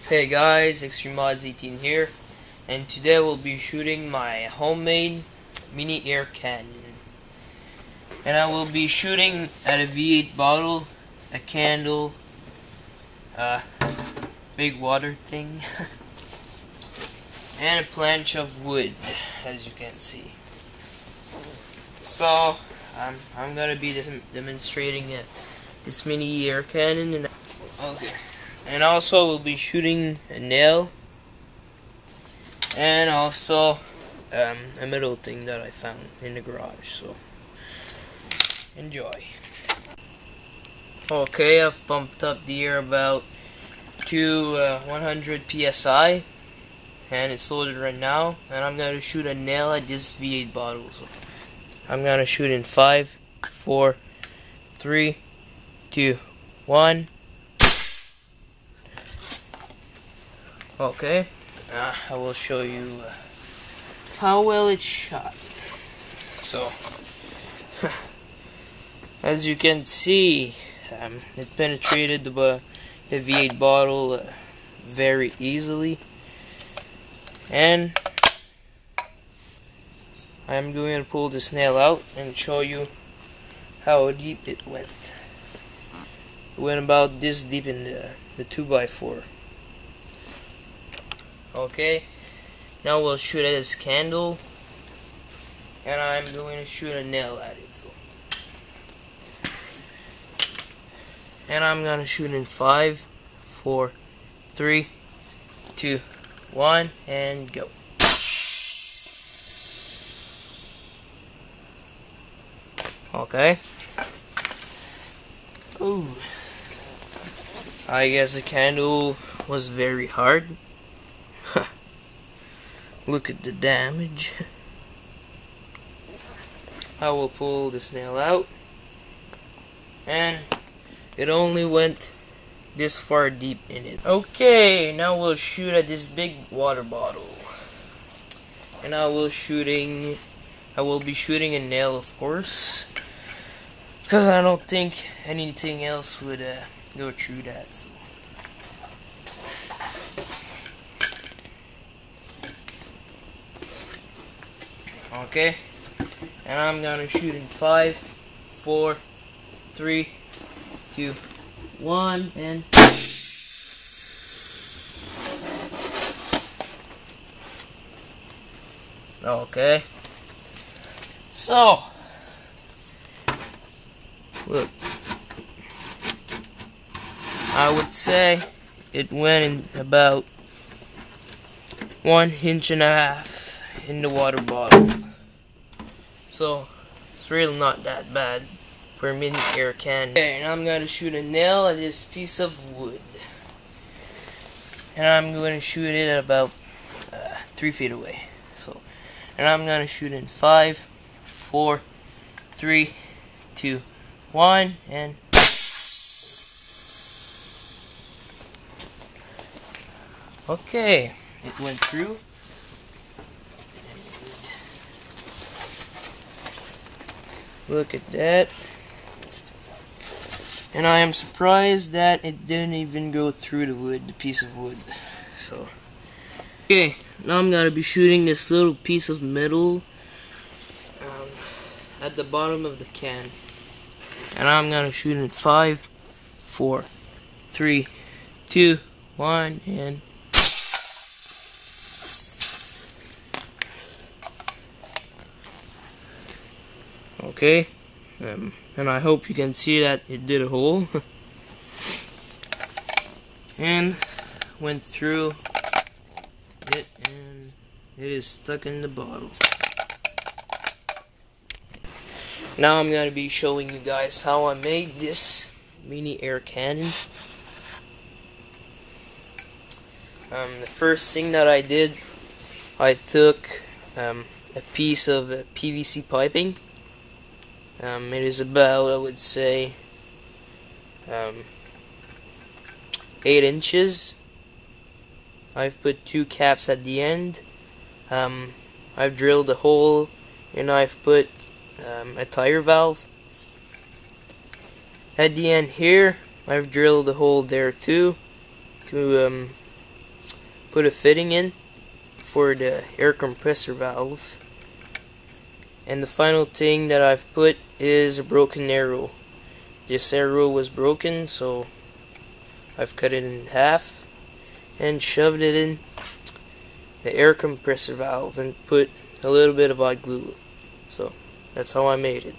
Hey guys, ExtremeMods18 here, and today we'll be shooting my homemade mini air cannon. And I will be shooting at a V8 bottle, a candle, a big water thing, and a planche of wood, as you can see. So, I'm gonna be demonstrating this mini air cannon, and and also we'll be shooting a nail, and also a metal thing that I found in the garage. So enjoy. Okay, I've pumped up the air about to 100 psi, and it's loaded right now. And I'm gonna shoot a nail at this V8 bottle. So I'm gonna shoot in 5, 4, 3, 2, 1. Okay, I will show you how well it's shot. So, as you can see, it penetrated the V8 bottle very easily, and I'm going to pull this nail out and show you how deep it went. It went about this deep in the 2x4. Okay, now we'll shoot at this candle, and I'm going to shoot a nail at it. So. And I'm going to shoot in 5, 4, 3, 2, 1, and go. Okay. Ooh. I guess the candle was very hard. Look at the damage. I will pull this nail out, and it only went this far deep in it. Okay, now we'll shoot at this big water bottle, and I will be shooting a nail, of course, because I don't think anything else would go through that. So. Okay, and I'm gonna shoot in 5, 4, 3, 2, 1, and okay. So look, I would say it went in about 1.5 inches in the water bottle. So it's really not that bad for a mini air cannon. Okay, and I'm gonna shoot a nail at this piece of wood, and I'm going to shoot it at about 3 feet away. So, and I'm gonna shoot in 5, 4, 3, 2, 1, and okay, it went through. Look at that. And I am surprised that it didn't even go through the wood, the piece of wood. So, okay, now I'm gonna be shooting this little piece of metal at the bottom of the can. And I'm gonna shoot in 5, 4, 3, 2, 1, and okay, and I hope you can see that it did a hole and went through it, and it is stuck in the bottle. Now I'm going to be showing you guys how I made this mini air cannon. The first thing that I did, I took a piece of PVC piping. It is about, I would say, 8 inches. I've put 2 caps at the end. I've drilled a hole, and I've put a tire valve. At the end here, I've drilled a hole there too to put a fitting in for the air compressor valve. And the final thing that I've put is a broken arrow. This arrow was broken, so I've cut it in half and shoved it in the air compressor valve and put a little bit of hot glue. So that's how I made it.